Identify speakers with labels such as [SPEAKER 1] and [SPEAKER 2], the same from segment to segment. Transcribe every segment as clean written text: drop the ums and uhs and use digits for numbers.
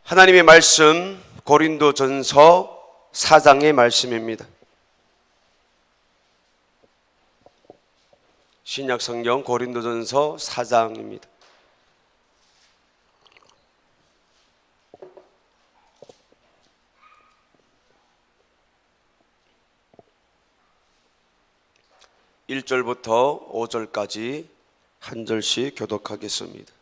[SPEAKER 1] 하나님의 말씀 고린도전서 4장의 말씀입니다. 신약 성경 고린도전서 4장입니다. (1절부터) (5절까지) 한 절씩 교독하겠습니다.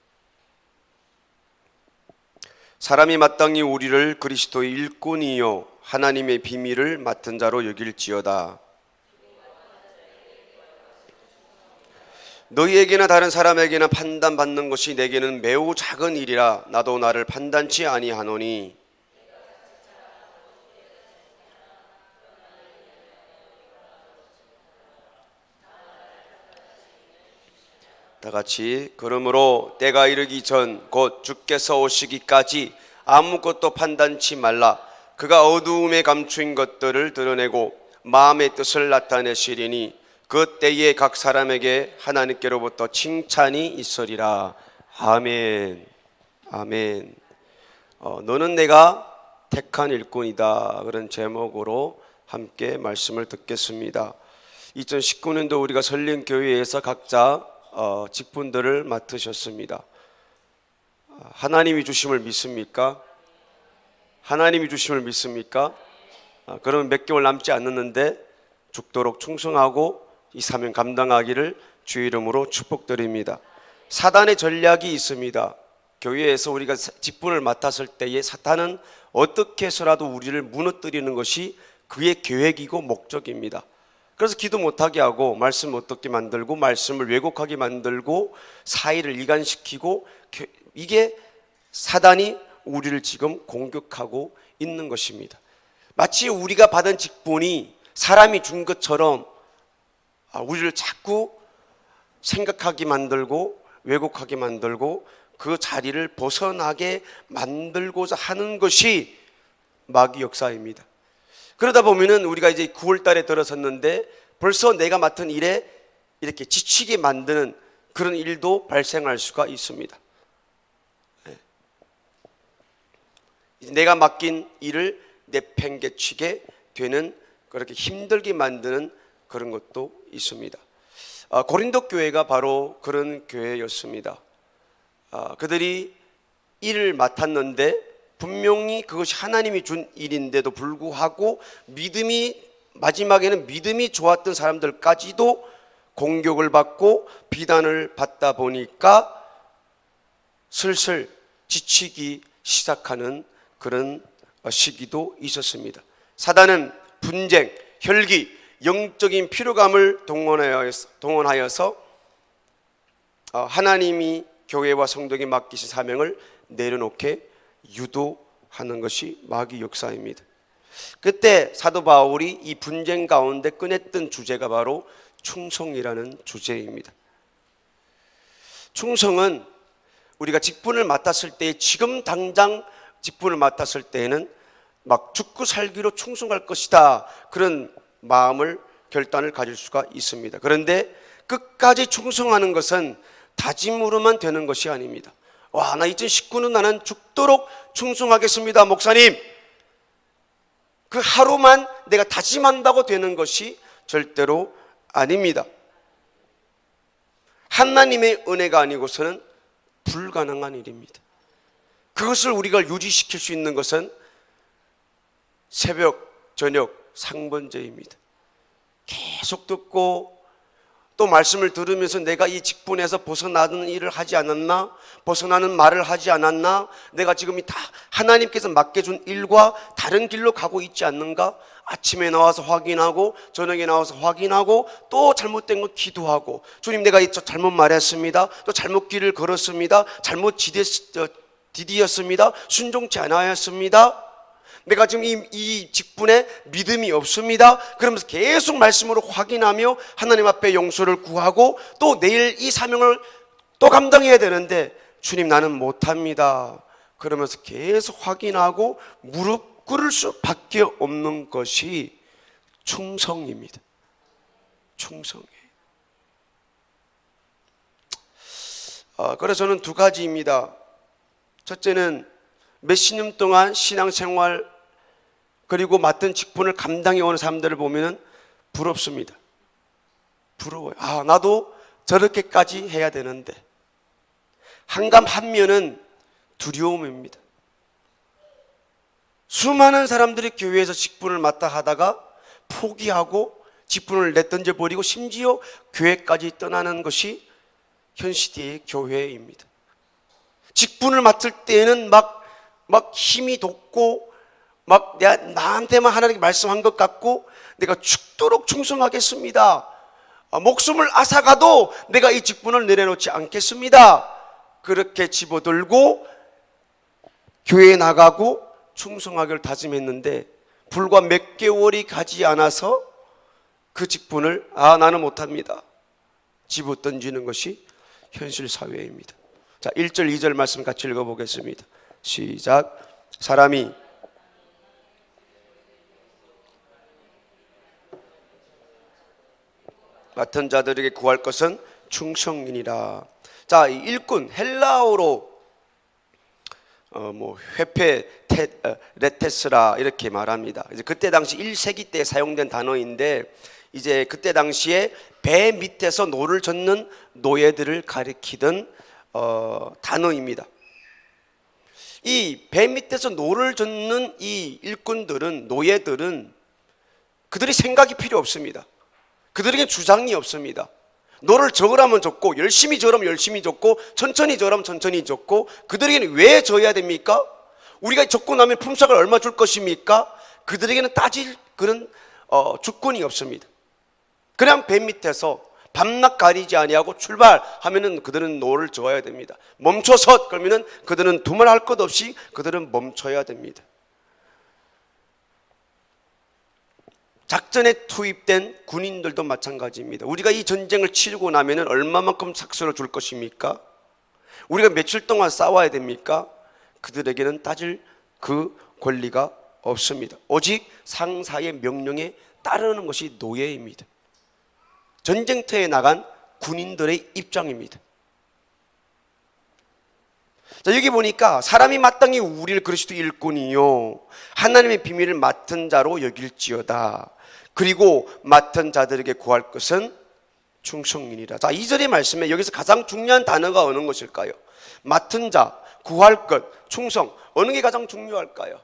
[SPEAKER 1] 사람이 마땅히 우리를 그리스도의 일꾼이요 하나님의 비밀을 맡은 자로 여길지어다. 너희에게나 다른 사람에게나 판단받는 것이 내게는 매우 작은 일이라 나도 나를 판단치 아니하노니, 다같이 그러므로 때가 이르기 전 곧 주께서 오시기까지 아무것도 판단치 말라. 그가 어두움에 감추인 것들을 드러내고 마음의 뜻을 나타내시리니 그 때에 각 사람에게 하나님께로부터 칭찬이 있으리라. 아멘. 아멘. 너는 내가 택한 일꾼이다, 그런 제목으로 함께 말씀을 듣겠습니다. 2019년도 우리가 설린교회에서 각자 직분들을 맡으셨습니다. 하나님이 주심을 믿습니까? 하나님이 주심을 믿습니까? 그러면 몇 개월 남지 않았는데 죽도록 충성하고 이 사명 감당하기를 주의 이름으로 축복드립니다. 사단의 전략이 있습니다. 교회에서 우리가 직분을 맡았을 때에 사탄은 어떻게 해서라도 우리를 무너뜨리는 것이 그의 계획이고 목적입니다. 그래서 기도 못하게 하고 말씀 못 듣게 만들고 말씀을 왜곡하게 만들고 사의를 이간시키고, 이게 사단이 우리를 지금 공격하고 있는 것입니다. 마치 우리가 받은 직분이 사람이 준 것처럼 우리를 자꾸 생각하게 만들고 왜곡하게 만들고 그 자리를 벗어나게 만들고자 하는 것이 마귀 역사입니다. 그러다 보면은 우리가 이제 9월 달에 들어섰는데 벌써 내가 맡은 일에 이렇게 지치게 만드는 그런 일도 발생할 수가 있습니다. 내가 맡긴 일을 내팽개치게 되는, 그렇게 힘들게 만드는 그런 것도 있습니다. 고린도 교회가 바로 그런 교회였습니다. 그들이 일을 맡았는데 분명히 그것이 하나님이 준 일인데도 불구하고 마지막에는 믿음이 좋았던 사람들까지도 공격을 받고 비난을 받다 보니까 슬슬 지치기 시작하는 그런 시기도 있었습니다. 사단은 분쟁, 혈기, 영적인 피로감을 동원하여서 하나님이 교회와 성도에게 맡기신 사명을 내려놓게 유도하는 것이 마귀 역사입니다. 그때 사도 바울이 이 분쟁 가운데 꺼냈던 주제가 바로 충성이라는 주제입니다. 충성은 우리가 직분을 맡았을 때, 지금 당장 직분을 맡았을 때에는 막 죽고 살기로 충성할 것이다, 그런 마음을 결단을 가질 수가 있습니다. 그런데 끝까지 충성하는 것은 다짐으로만 되는 것이 아닙니다. 나 2019년 나는 죽도록 충성하겠습니다, 목사님. 그 하루만 내가 다짐한다고 되는 것이 절대로 아닙니다. 하나님의 은혜가 아니고서는 불가능한 일입니다. 그것을 우리가 유지시킬 수 있는 것은 새벽, 저녁, 상번제입니다. 계속 듣고 또 말씀을 들으면서 내가 이 직분에서 벗어나는 일을 하지 않았나? 벗어나는 말을 하지 않았나? 내가 지금 다 하나님께서 맡겨준 일과 다른 길로 가고 있지 않는가? 아침에 나와서 확인하고 저녁에 나와서 확인하고 또 잘못된 거 기도하고, 주님 내가 잘못 말했습니다, 또 잘못 길을 걸었습니다, 잘못 디디었습니다, 순종치 않았습니다, 내가 지금 이 직분에 믿음이 없습니다. 그러면서 계속 말씀으로 확인하며 하나님 앞에 용서를 구하고 또 내일 이 사명을 또 감당해야 되는데 주님 나는 못합니다, 그러면서 계속 확인하고 무릎 꿇을 수밖에 없는 것이 충성입니다. 충성이에요. 그래서 저는 두 가지입니다. 첫째는 몇십 년 동안 신앙생활 그리고 맡은 직분을 감당해 오는 사람들을 보면 부럽습니다. 부러워요. 아, 나도 저렇게까지 해야 되는데. 한감 한면은 두려움입니다. 수많은 사람들이 교회에서 직분을 맡아 하다가 포기하고 직분을 내던져 버리고 심지어 교회까지 떠나는 것이 현 시대의 교회입니다. 직분을 맡을 때에는 막 힘이 돋고 막 나한테만 하나님께 말씀한 것 같고 내가 죽도록 충성하겠습니다. 목숨을 앗아가도 내가 이 직분을 내려놓지 않겠습니다. 그렇게 집어들고 교회에 나가고 충성하기를 다짐했는데 불과 몇 개월이 가지 않아서 그 직분을 나는 못합니다. 집어던지는 것이 현실 사회입니다. 자, 1절 2절 말씀 같이 읽어보겠습니다. 시작. 사람이 맡은 자들에게 구할 것은 충성이니라. 자, 이 일꾼 헬라어로 회페 레테스라 이렇게 말합니다. 이제 그때 당시 1세기 때 사용된 단어인데 이제 그때 당시에 배 밑에서 노를 젓는 노예들을 가리키던 단어입니다. 이 배 밑에서 노를 젓는 이 일꾼들은 노예들은 그들이 생각이 필요 없습니다. 그들에게 주장이 없습니다. 노를 저으라면 젓고 열심히 저으라면 열심히 젓고 천천히 저으라면 천천히 젓고 그들에게는 왜 져야 됩니까? 우리가 젓고 나면 품삯을 얼마 줄 것입니까? 그들에게는 따질 그런 주권이 없습니다. 그냥 배 밑에서 밤낮 가리지 아니하고 출발하면은 그들은 노를 저어야 됩니다. 멈춰서 그러면은 그들은 두말할 것 없이 그들은 멈춰야 됩니다. 작전에 투입된 군인들도 마찬가지입니다. 우리가 이 전쟁을 치르고 나면은 얼마만큼 삭선을 줄 것입니까? 우리가 며칠 동안 싸워야 됩니까? 그들에게는 따질 그 권리가 없습니다. 오직 상사의 명령에 따르는 것이 노예입니다. 전쟁터에 나간 군인들의 입장입니다. 자, 여기 보니까 사람이 마땅히 우리를 그리스도 일꾼이요 하나님의 비밀을 맡은 자로 여길지어다. 그리고 맡은 자들에게 구할 것은 충성이니라. 자, 2절의 말씀에 여기서 가장 중요한 단어가 어느 것일까요? 맡은 자, 구할 것, 충성. 어느 게 가장 중요할까요?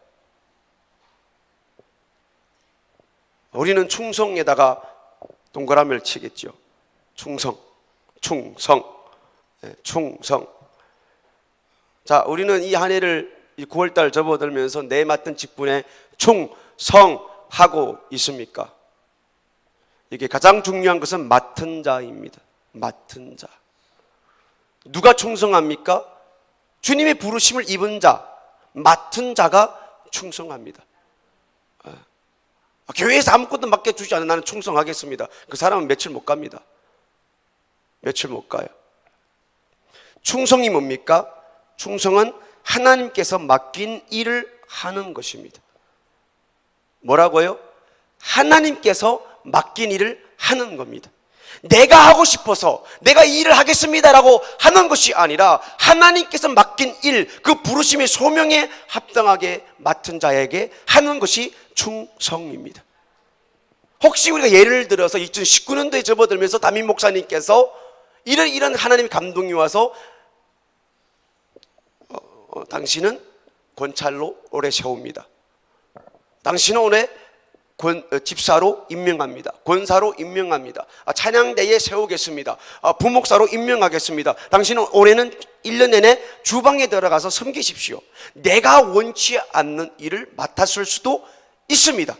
[SPEAKER 1] 우리는 충성에다가 동그라미를 치겠죠. 충성. 자, 우리는 이 한 해를 9월달 접어들면서 내 맡은 직분에 충성하고 있습니까? 이게 가장 중요한 것은 맡은 자입니다. 맡은 자. 누가 충성합니까? 주님의 부르심을 입은 자, 맡은 자가 충성합니다. 교회에서 아무것도 맡겨주지 않으면 나는 충성하겠습니다. 그 사람은 며칠 못 갑니다. 며칠 못 가요. 충성이 뭡니까? 충성은 하나님께서 맡긴 일을 하는 것입니다. 뭐라고요? 하나님께서 맡긴 일을 하는 겁니다. 내가 하고 싶어서 내가 이 일을 하겠습니다라고 하는 것이 아니라 하나님께서 맡긴 일, 그 부르심의 소명에 합당하게 맡은 자에게 하는 것이 충성입니다. 혹시 우리가 예를 들어서 2019년도에 접어들면서 담임 목사님께서 이런 하나님의 감동이 와서 당신은 권찰로 오래 세웁니다. 당신은 올해 집사로 임명합니다. 권사로 임명합니다. 찬양대에 세우겠습니다. 부목사로 임명하겠습니다. 당신은 올해는 1년 내내 주방에 들어가서 섬기십시오. 내가 원치 않는 일을 맡았을 수도 있습니다.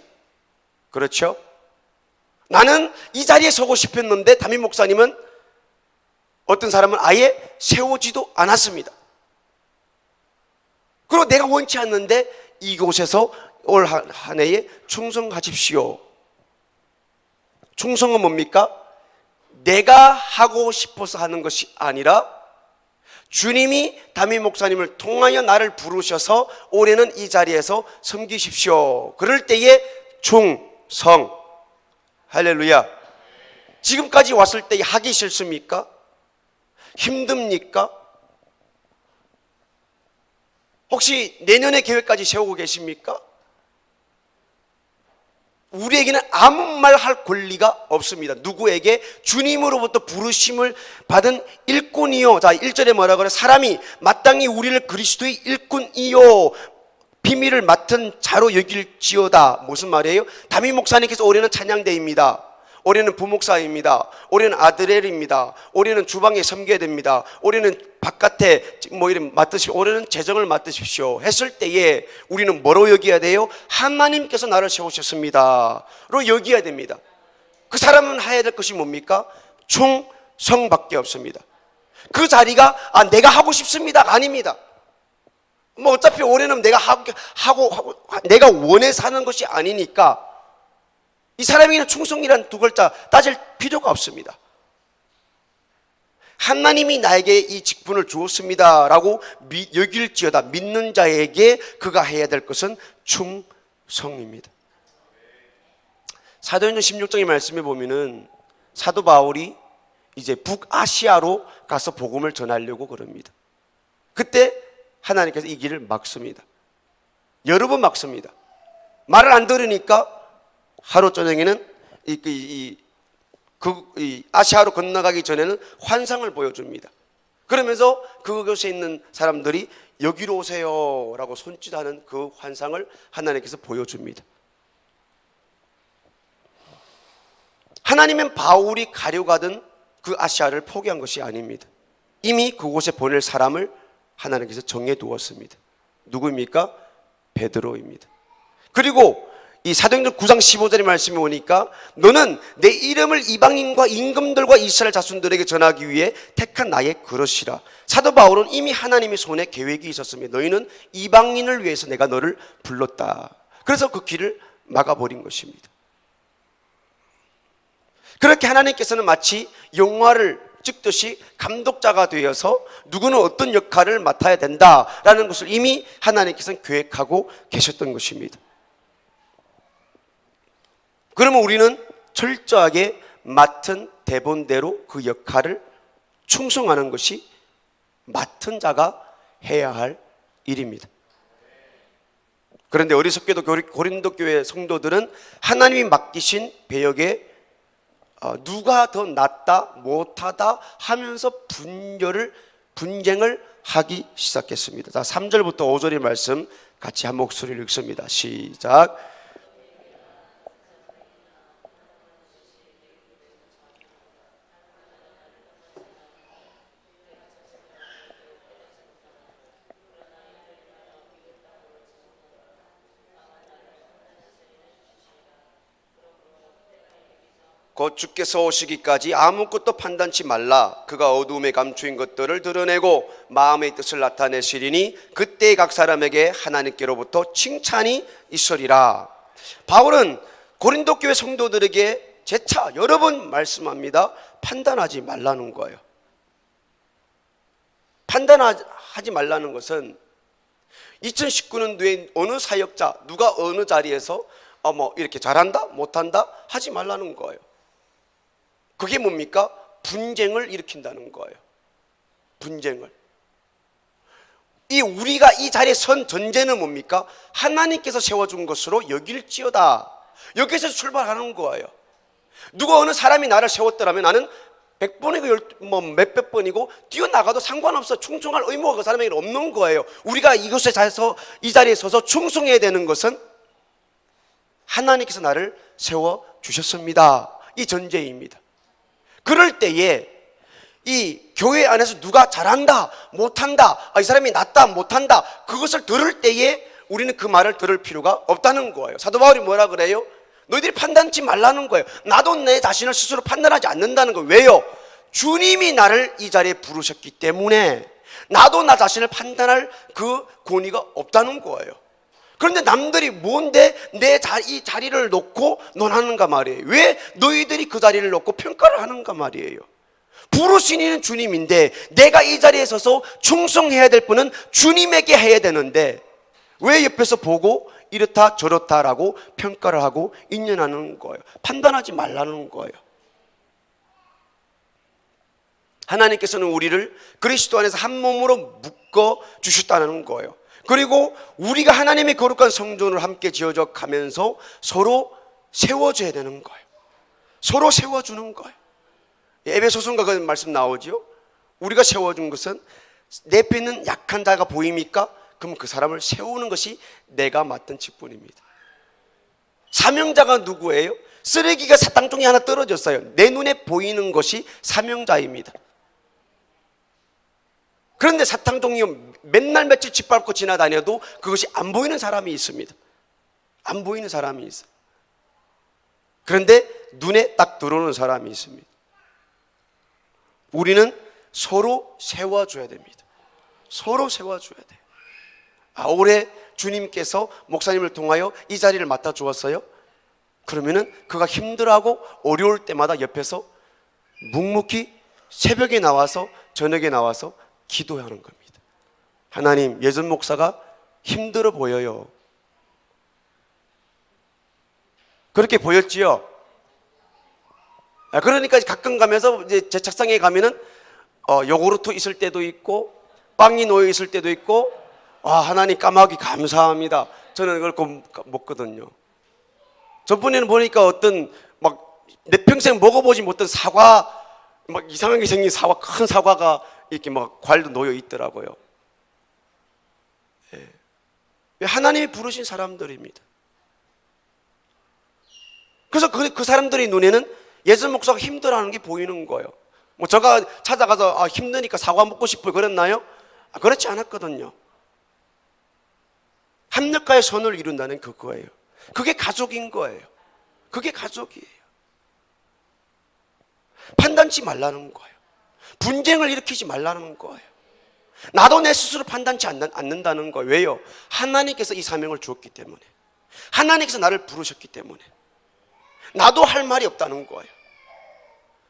[SPEAKER 1] 그렇죠? 나는 이 자리에 서고 싶었는데 담임 목사님은 어떤 사람은 아예 세우지도 않았습니다. 그리고 내가 원치 않는데 이곳에서 올 한 해에 충성하십시오. 충성은 뭡니까? 내가 하고 싶어서 하는 것이 아니라 주님이 담임 목사님을 통하여 나를 부르셔서 올해는 이 자리에서 섬기십시오. 그럴 때에 충성. 할렐루야. 지금까지 왔을 때 하기 싫습니까? 힘듭니까? 혹시 내년의 계획까지 세우고 계십니까? 우리에게는 아무 말 할 권리가 없습니다. 누구에게? 주님으로부터 부르심을 받은 일꾼이요. 자, 1절에 뭐라 그래? 사람이 마땅히 우리를 그리스도의 일꾼이요 비밀을 맡은 자로 여길지어다. 무슨 말이에요? 담임 목사님께서 올해는 찬양대입니다. 올해는 부목사입니다. 올해는 아드렐입니다. 올해는 주방에 섬겨야 됩니다. 올해는 바깥에 이런 맡으십시오. 올해는 재정을 맡으십시오. 했을 때에 우리는 뭐로 여겨야 돼요? 하나님께서 나를 세우셨습니다. 로 여겨야 됩니다. 그 사람은 해야 될 것이 뭡니까? 충성밖에 없습니다. 그 자리가 내가 하고 싶습니다가 아닙니다. 어차피 올해는 내가 내가 원해서 하는 것이 아니니까 이 사람에게는 충성이란 두 글자 따질 필요가 없습니다. 하나님이 나에게 이 직분을 주었습니다라고 여길지어다. 믿는 자에게 그가 해야 될 것은 충성입니다. 사도행전 16장의 말씀에 보면은 사도 바울이 이제 북아시아로 가서 복음을 전하려고 그럽니다. 그때 하나님께서 이 길을 막습니다. 여러 번 막습니다. 말을 안 들으니까 하루 저녁에는 아시아로 건너가기 전에는 환상을 보여줍니다. 그러면서 그곳에 있는 사람들이 여기로 오세요 라고 손짓하는 그 환상을 하나님께서 보여줍니다. 하나님은 바울이 가려고 하던 그 아시아를 포기한 것이 아닙니다. 이미 그곳에 보낼 사람을 하나님께서 정해두었습니다. 누구입니까? 베드로입니다. 그리고 이 사도행전 9장 15절의 말씀이 오니까 너는 내 이름을 이방인과 임금들과 이스라엘 자손들에게 전하기 위해 택한 나의 그릇이라. 사도 바울은 이미 하나님의 손에 계획이 있었습니다. 너희는 이방인을 위해서 내가 너를 불렀다. 그래서 그 길을 막아버린 것입니다. 그렇게 하나님께서는 마치 영화를 찍듯이 감독자가 되어서 누구는 어떤 역할을 맡아야 된다라는 것을 이미 하나님께서는 계획하고 계셨던 것입니다. 그러면 우리는 철저하게 맡은 대본대로 그 역할을 충성하는 것이 맡은 자가 해야 할 일입니다. 그런데 어리석게도 고린도 교회 성도들은 하나님이 맡기신 배역에 누가 더 낫다 못하다 하면서 분쟁을 하기 시작했습니다. 자, 3절부터 5절의 말씀 같이 한 목소리를 읽습니다. 시작. 곧 주께서 오시기까지 아무것도 판단치 말라. 그가 어두움에 감추인 것들을 드러내고 마음의 뜻을 나타내시리니 그때 각 사람에게 하나님께로부터 칭찬이 있으리라. 바울은 고린도 교회 성도들에게 재차 여러 번 말씀합니다. 판단하지 말라는 거예요. 판단하지 말라는 것은 2019년도에 어느 사역자 누가 어느 자리에서 이렇게 잘한다 못한다 하지 말라는 거예요. 그게 뭡니까? 분쟁을 일으킨다는 거예요. 분쟁을. 우리가 이 자리에 선 전제는 뭡니까? 하나님께서 세워준 것으로 여길지어다. 여기서 출발하는 거예요. 누가 어느 사람이 나를 세웠더라면 나는 100번이고 몇백 번이고 뛰어나가도 상관없어. 충성할 의무가 그 사람에게 없는 거예요. 우리가 이곳에 이 자리에 서서 충성해야 되는 것은 하나님께서 나를 세워주셨습니다. 이 전제입니다. 그럴 때에 이 교회 안에서 누가 잘한다 못한다 이 사람이 낫다 못한다 그것을 들을 때에 우리는 그 말을 들을 필요가 없다는 거예요. 사도 바울이 뭐라 그래요? 너희들이 판단치 말라는 거예요. 나도 내 자신을 스스로 판단하지 않는다는 거예요. 왜요? 주님이 나를 이 자리에 부르셨기 때문에 나도 나 자신을 판단할 그 권위가 없다는 거예요. 그런데 남들이 뭔데 이 자리를 놓고 논하는가 말이에요. 왜 너희들이 그 자리를 놓고 평가를 하는가 말이에요. 부르신 이는 주님인데 내가 이 자리에 서서 충성해야 될 분은 주님에게 해야 되는데 왜 옆에서 보고 이렇다 저렇다라고 평가를 하고 인연하는 거예요. 판단하지 말라는 거예요. 하나님께서는 우리를 그리스도 안에서 한 몸으로 묶어 주셨다는 거예요. 그리고 우리가 하나님의 거룩한 성전을 함께 지어져 가면서 서로 세워줘야 되는 거예요. 서로 세워주는 거예요. 에베소서인가 그 말씀 나오죠. 우리가 세워준 것은 내 옆에 있는 약한 자가 보입니까? 그럼 그 사람을 세우는 것이 내가 맡은 직분입니다. 사명자가 누구예요? 쓰레기가 사탕종이 하나 떨어졌어요. 내 눈에 보이는 것이 사명자입니다. 그런데 사탕종이 맨날 며칠 짓밟고 지나다녀도 그것이 안 보이는 사람이 있습니다. 안 보이는 사람이 있어요. 그런데 눈에 딱 들어오는 사람이 있습니다. 우리는 서로 세워줘야 됩니다. 서로 세워줘야 돼요. 올해 주님께서 목사님을 통하여 이 자리를 맡아주었어요. 그러면은 그가 힘들어하고 어려울 때마다 옆에서 묵묵히 새벽에 나와서 저녁에 나와서 기도하는 겁니다. 하나님, 예전 목사가 힘들어 보여요. 그렇게 보였지요. 그러니까 가끔 가면서 이제 제 책상에 가면은 요구르트 있을 때도 있고 빵이 놓여 있을 때도 있고, 하나님 까마귀 감사합니다. 저는 그걸 먹거든요. 전번에는 보니까 어떤 막 내 평생 먹어보지 못한 사과, 막 이상하게 생긴 사과, 큰 사과가 이렇게 막 과일도 놓여 있더라고요. 하나님이 부르신 사람들입니다. 그래서 그 사람들의 눈에는 예전 목사가 힘들어하는 게 보이는 거예요. 뭐 제가 찾아가서 힘드니까 사과 먹고 싶어요 그랬나요? 그렇지 않았거든요. 합력하여 선을 이룬다는 그거예요. 그게 가족인 거예요. 그게 가족이에요. 판단치 말라는 거예요. 분쟁을 일으키지 말라는 거예요. 나도 내 스스로 판단치 않는다는 거예요. 왜요? 하나님께서 이 사명을 주었기 때문에, 하나님께서 나를 부르셨기 때문에 나도 할 말이 없다는 거예요.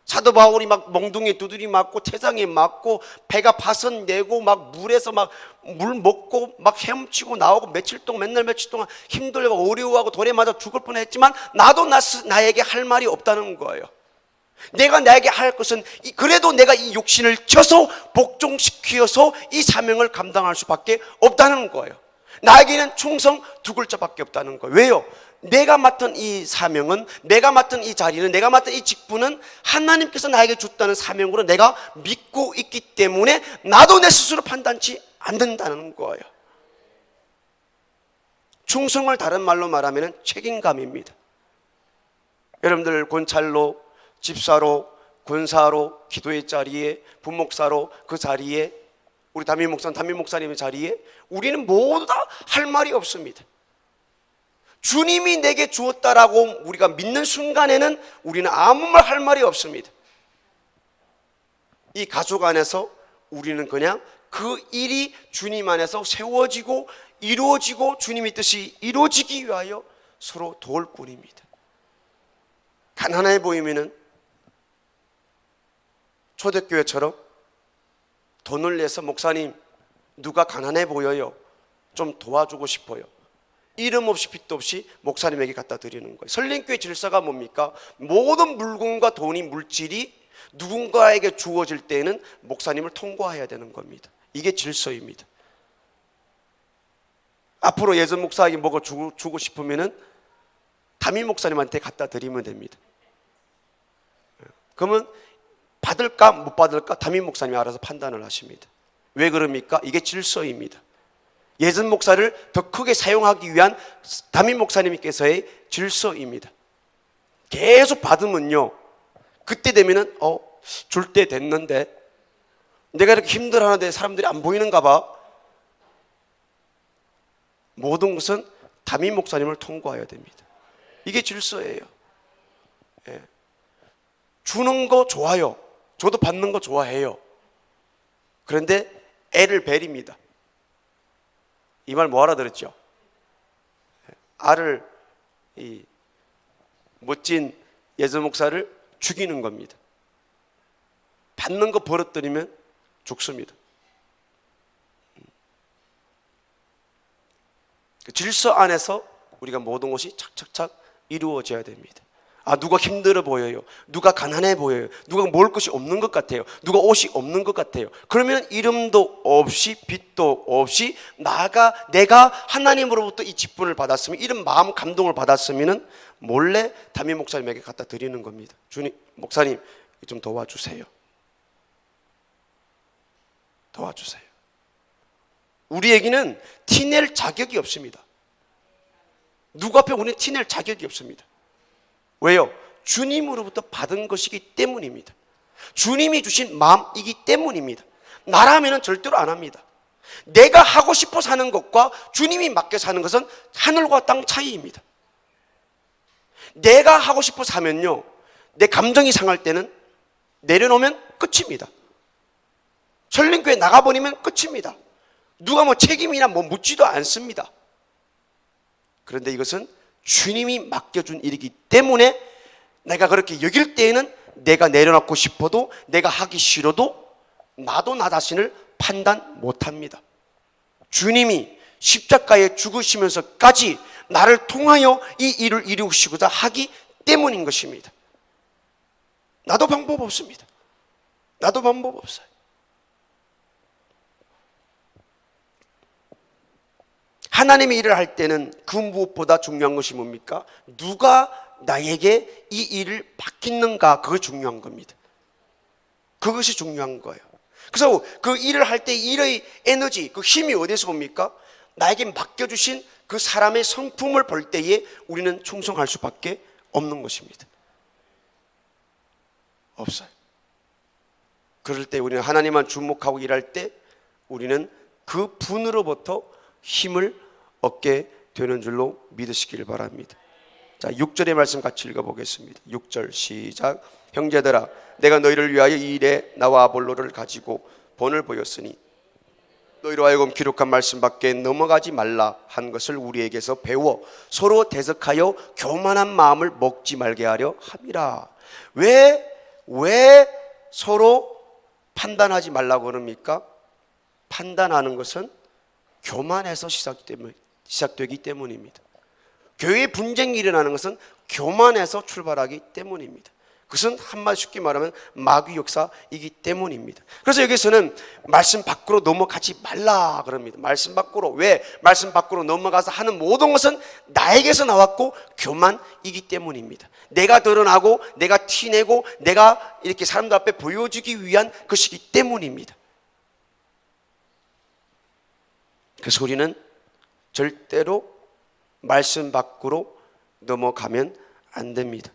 [SPEAKER 1] 사도 바울이 막 멍둥이에 두드리 맞고 태장에 맞고 배가 파선내고 막 물에서 막 물 먹고 막 헤엄치고 나오고 맨날 며칠 동안 힘들고 어려워하고 돌에 맞아 죽을 뻔했지만 나도 나에게 할 말이 없다는 거예요. 내가 나에게 할 것은 그래도 내가 이 육신을 쳐서 복종시켜서 이 사명을 감당할 수밖에 없다는 거예요. 나에게는 충성 두 글자밖에 없다는 거예요. 왜요? 내가 맡은 이 사명은, 내가 맡은 이 자리는, 내가 맡은 이 직분은 하나님께서 나에게 줬다는 사명으로 내가 믿고 있기 때문에 나도 내 스스로 판단치 않는다는 거예요. 충성을 다른 말로 말하면 책임감입니다. 여러분들 권찰로, 집사로, 권사로, 기도의 자리에, 분목사로 그 자리에, 우리 담임 목사님의 자리에 우리는 모두 다 할 말이 없습니다. 주님이 내게 주었다라고 우리가 믿는 순간에는 우리는 아무 말 할 말이 없습니다. 이 가족 안에서 우리는 그냥 그 일이 주님 안에서 세워지고 이루어지고 주님의 뜻이 이루어지기 위하여 서로 도울 뿐입니다. 가난해 보이면은 초대교회처럼 돈을 내서 목사님 누가 가난해 보여요, 좀 도와주고 싶어요, 이름 없이 빚도 없이 목사님에게 갖다 드리는 거예요. 설림교회 질서가 뭡니까? 모든 물건과 돈이, 물질이 누군가에게 주어질 때에는 목사님을 통과해야 되는 겁니다. 이게 질서입니다. 앞으로 예전 목사에게 뭐가 주고 싶으면은 담임 목사님한테 갖다 드리면 됩니다. 그러면 받을까 못 받을까 담임 목사님이 알아서 판단을 하십니다. 왜 그럽니까? 이게 질서입니다. 예전 목사를 더 크게 사용하기 위한 담임 목사님께서의 질서입니다. 계속 받으면요, 그때 되면은 줄 때 됐는데 내가 이렇게 힘들어하는데 사람들이 안 보이는가 봐. 모든 것은 담임 목사님을 통과해야 됩니다. 이게 질서예요. 주는 거 좋아요. 저도 받는 거 좋아해요. 그런데 애를 베립니다. 이 말 뭐 알아들었죠? 알을, 이 멋진 예전 목사를 죽이는 겁니다. 받는 거 버릇들이면 죽습니다. 그 질서 안에서 우리가 모든 것이 착착착 이루어져야 됩니다. 누가 힘들어 보여요. 누가 가난해 보여요. 누가 먹을 것이 없는 것 같아요. 누가 옷이 없는 것 같아요. 그러면 이름도 없이 빛도 없이 내가 하나님으로부터 이 직분을 받았으면, 이런 마음 감동을 받았으면 몰래 담임 목사님에게 갖다 드리는 겁니다. 주님, 목사님 좀 도와주세요. 도와주세요. 우리에게는 티낼 자격이 없습니다. 누구 앞에 우리는 티낼 자격이 없습니다. 왜요? 주님으로부터 받은 것이기 때문입니다. 주님이 주신 마음이기 때문입니다. 나라면은 절대로 안 합니다. 내가 하고 싶어 사는 것과 주님이 맡겨 사는 것은 하늘과 땅 차이입니다. 내가 하고 싶어 사면요, 내 감정이 상할 때는 내려놓으면 끝입니다. 설린교회 나가버리면 끝입니다. 누가 책임이나 묻지도 않습니다. 그런데 이것은 주님이 맡겨준 일이기 때문에 내가 그렇게 여길 때에는 내가 내려놓고 싶어도, 내가 하기 싫어도 나도 나 자신을 판단 못합니다. 주님이 십자가에 죽으시면서까지 나를 통하여 이 일을 이루시고자 하기 때문인 것입니다. 나도 방법 없습니다. 나도 방법 없어요. 하나님의 일을 할 때는 그 무엇보다 중요한 것이 뭡니까? 누가 나에게 이 일을 맡기는가, 그게 중요한 겁니다. 그것이 중요한 거예요. 그래서 그 일을 할 때 일의 에너지, 그 힘이 어디서 옵니까? 나에게 맡겨주신 그 사람의 성품을 볼 때에 우리는 충성할 수밖에 없는 것입니다. 없어요. 그럴 때 우리는 하나님만 주목하고 일할 때 우리는 그 분으로부터 힘을 얻게 되는 줄로 믿으시길 바랍니다. 자, 6절의 말씀 같이 읽어보겠습니다. 6절 시작. 형제들아, 내가 너희를 위하여 이 일에 나와 아볼로를 가지고 본을 보였으니 너희로 하여금 기록한 말씀 밖에 넘어가지 말라 한 것을 우리에게서 배워 서로 대적하여 교만한 마음을 먹지 말게 하려 함이라. 왜 서로 판단하지 말라고 그럽니까? 판단하는 것은 교만에서 시작되기 때문입니다. 교회에 분쟁이 일어나는 것은 교만에서 출발하기 때문입니다. 그것은 한마디 쉽게 말하면 마귀 역사이기 때문입니다. 그래서 여기서는 말씀 밖으로 넘어가지 말라 그럽니다. 말씀 밖으로. 왜? 말씀 밖으로 넘어가서 하는 모든 것은 나에게서 나왔고 교만이기 때문입니다. 내가 드러나고 내가 티내고 내가 이렇게 사람들 앞에 보여주기 위한 것이기 때문입니다. 그래서 우리는 절대로 말씀 밖으로 넘어가면 안 됩니다.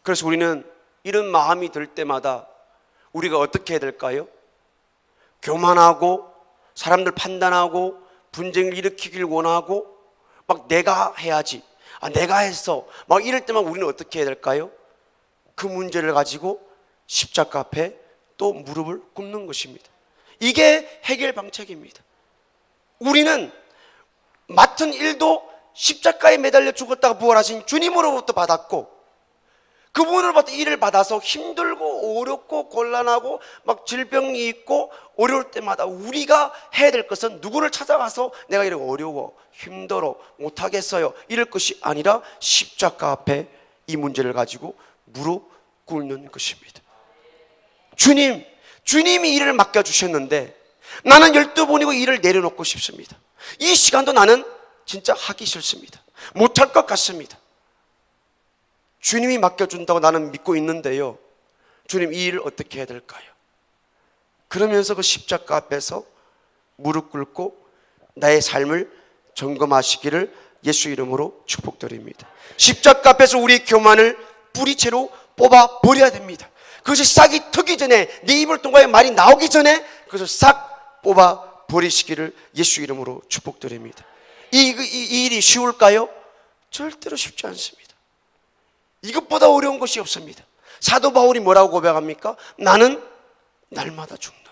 [SPEAKER 1] 그래서 우리는 이런 마음이 들 때마다 우리가 어떻게 해야 될까요? 교만하고 사람들 판단하고 분쟁을 일으키길 원하고 막 내가 해야지, 내가 했어, 막 이럴 때만 우리는 어떻게 해야 될까요? 그 문제를 가지고 십자가 앞에 또 무릎을 꿇는 것입니다. 이게 해결 방책입니다. 우리는 맡은 일도 십자가에 매달려 죽었다가 부활하신 주님으로부터 받았고, 그분으로부터 일을 받아서 힘들고 어렵고 곤란하고 막 질병이 있고 어려울 때마다 우리가 해야 될 것은 누구를 찾아가서 내가 이렇게 어려워, 힘들어, 못하겠어요 이럴 것이 아니라 십자가 앞에 이 문제를 가지고 무릎 꿇는 것입니다. 주님이 일을 맡겨주셨는데 나는 12번이고 일을 내려놓고 싶습니다. 이 시간도 나는 진짜 하기 싫습니다. 못할 것 같습니다. 주님이 맡겨준다고 나는 믿고 있는데요, 주님 이 일을 어떻게 해야 될까요? 그러면서 그 십자가 앞에서 무릎 꿇고 나의 삶을 점검하시기를 예수 이름으로 축복드립니다. 십자가 앞에서 우리 교만을 뿌리채로 뽑아 버려야 됩니다. 그것이 싹이 트기 전에, 네 입을 통하여 말이 나오기 전에 그것을 싹 뽑아 버리시기를 예수 이름으로 축복드립니다. 이 일이 쉬울까요? 절대로 쉽지 않습니다. 이것보다 어려운 것이 없습니다. 사도 바울이 뭐라고 고백합니까? 나는 날마다 죽노라.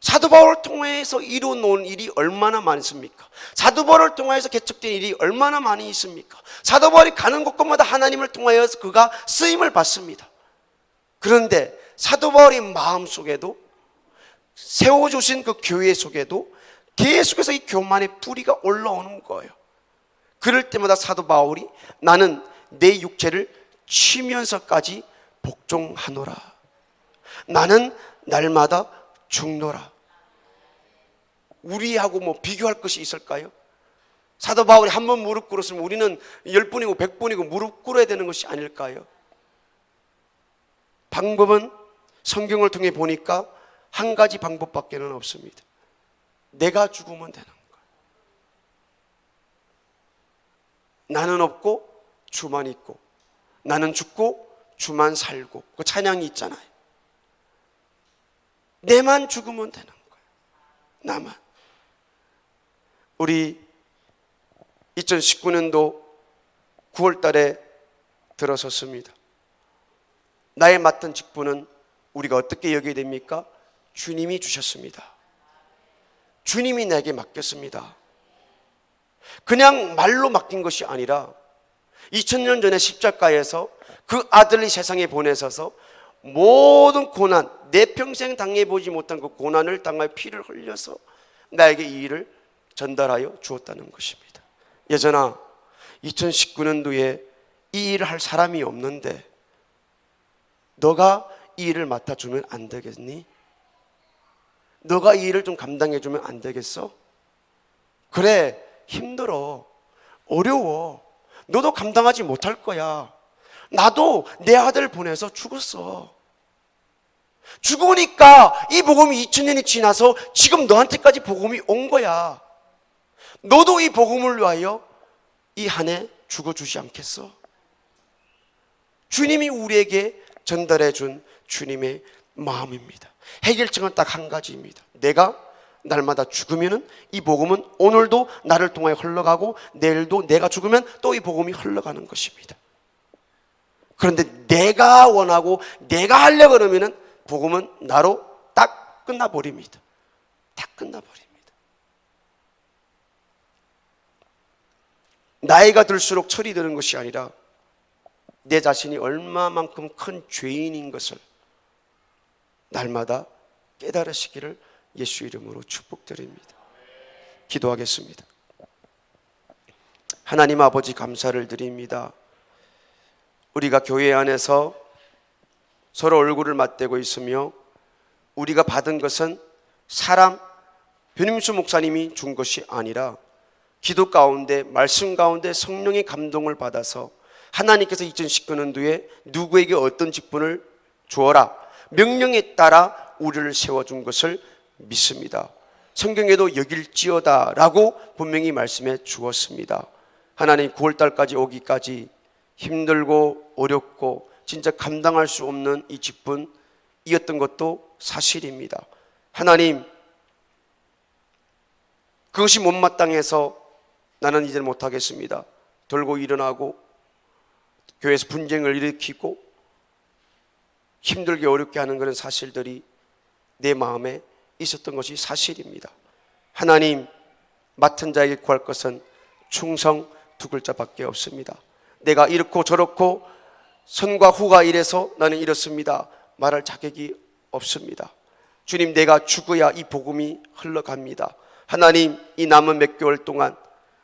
[SPEAKER 1] 사도 바울을 통해서 이루어놓은 일이 얼마나 많습니까? 사도 바울을 통해서 개척된 일이 얼마나 많이 있습니까? 사도 바울이 가는 곳곳마다 하나님을 통하여 그가 쓰임을 받습니다. 그런데 사도 바울의 마음속에도, 세워주신 그 교회 속에도 계속해서 이 교만의 뿌리가 올라오는 거예요. 그럴 때마다 사도 바울이 나는 내 육체를 치면서까지 복종하노라. 나는 날마다 죽노라. 우리하고 뭐 비교할 것이 있을까요? 사도 바울이 한 번 무릎 꿇었으면 우리는 10번이고 100번이고 무릎 꿇어야 되는 것이 아닐까요? 방법은 성경을 통해 보니까 한 가지 방법밖에는 없습니다. 내가 죽으면 되는 거예요. 나는 없고 주만 있고, 나는 죽고 주만 살고, 그 찬양이 있잖아요. 내만 죽으면 되는 거예요. 나만. 우리 2019년도 9월 달에 들어섰습니다. 나의 맡은 직분은 우리가 어떻게 여겨야 됩니까? 주님이 주셨습니다. 주님이 내게 맡겼습니다. 그냥 말로 맡긴 것이 아니라 2000년 전에 십자가에서 그 아들을 세상에 보내셔서 모든 고난, 내 평생 당해보지 못한 그 고난을 당하여 피를 흘려서 나에게 이 일을 전달하여 주었다는 것입니다. 예전아 2019년도에 이 일을 할 사람이 없는데 너가 이 일을 맡아주면 안 되겠니? 너가 이 일을 좀 감당해주면 안 되겠어? 그래, 힘들어, 어려워, 너도 감당하지 못할 거야. 나도 내 아들 보내서 죽었어. 죽으니까 이 복음이 2000년이 지나서 지금 너한테까지 복음이 온 거야. 너도 이 복음을 위하여 이 한 해 죽어주지 않겠어? 주님이 우리에게 전달해 준 주님의 마음입니다. 해결책은 딱 한 가지입니다. 내가 날마다 죽으면 이 복음은 오늘도 나를 통하여 흘러가고 내일도 내가 죽으면 또 이 복음이 흘러가는 것입니다. 그런데 내가 원하고 내가 하려고 그러면 복음은 나로 딱 끝나버립니다. 딱 끝나버립니다. 나이가 들수록 철이 드는 것이 아니라 내 자신이 얼마만큼 큰 죄인인 것을 날마다 깨달으시기를 예수 이름으로 축복드립니다. 기도하겠습니다. 하나님 아버지, 감사를 드립니다. 우리가 교회 안에서 서로 얼굴을 맞대고 있으며 우리가 받은 것은 사람, 변임수 목사님이 준 것이 아니라 기도 가운데, 말씀 가운데 성령의 감동을 받아서 하나님께서 2019년도에 누구에게 어떤 직분을 주어라 명령에 따라 우리를 세워준 것을 믿습니다. 성경에도 여길지어다 라고 분명히 말씀해 주었습니다. 하나님, 9월달까지 오기까지 힘들고 어렵고 진짜 감당할 수 없는 이 직분이었던 것도 사실입니다. 하나님, 그것이 못마땅해서 나는 이제 못하겠습니다. 들고 일어나고 교회에서 분쟁을 일으키고 힘들게 어렵게 하는 그런 사실들이 내 마음에 있었던 것이 사실입니다. 하나님, 맡은 자에게 구할 것은 충성 두 글자밖에 없습니다. 내가 이렇고 저렇고 선과 후가 이래서 나는 이렇습니다 말할 자격이 없습니다. 주님, 내가 죽어야 이 복음이 흘러갑니다. 하나님, 이 남은 몇 개월 동안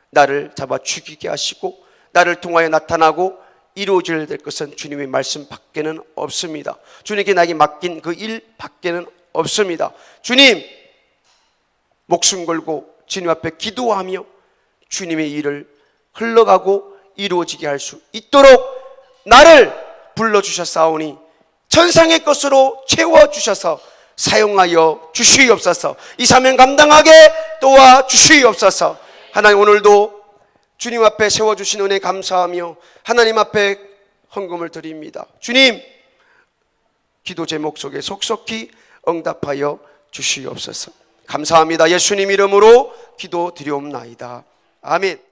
[SPEAKER 1] 나를 잡아 죽이게 하시고 나를 통하여 나타나고 이루어져야 될 것은 주님의 말씀 밖에는 없습니다. 주님께 나에게 맡긴 그 일 밖에는 없습니다. 주님, 목숨 걸고 주님 앞에 기도하며 주님의 일을 흘러가고 이루어지게 할 수 있도록 나를 불러주셨사오니 천상의 것으로 채워주셔서 사용하여 주시옵소서. 이 사명 감당하게 도와주시옵소서. 하나님, 오늘도 주님 앞에 세워주신 은혜 감사하며 하나님 앞에 헌금을 드립니다. 주님, 기도 제목 속에 속속히 응답하여 주시옵소서. 감사합니다. 예수님 이름으로 기도 드리옵나이다. 아멘.